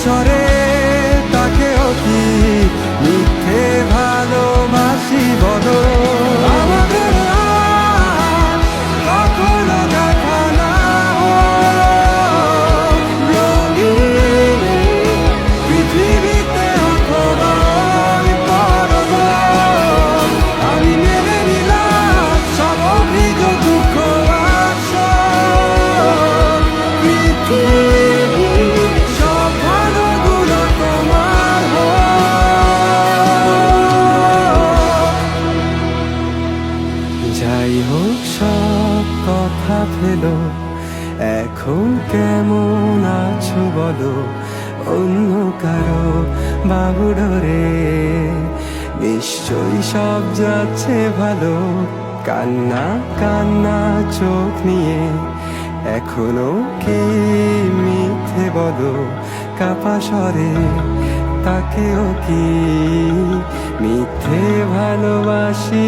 স্বরে তাকেও কি মিথ্যে ভালোবাসি বলো? আমাদের আর কখনো দেখা না হোক রঙিন পৃথিবীতে অথবা ওই পরলোক। আমি মেনে নিলাম সব অভিযোগ দুঃখ আর শোক। পৃথিবীর সব ভালোগুলো তোমার হোক। যাই হোক সব কথা ফেলো, এখন কেমন আছো বলো? অন্য কারো বাহুডোরে নিশ্চয়ই সব যাচ্ছে ভালো। কান্না কান্না চোখ নিয়ে এখনো কি মিথ্যে বলো? কাপা স্বরে তাকেও কি মিথ্যে ভালোবাসি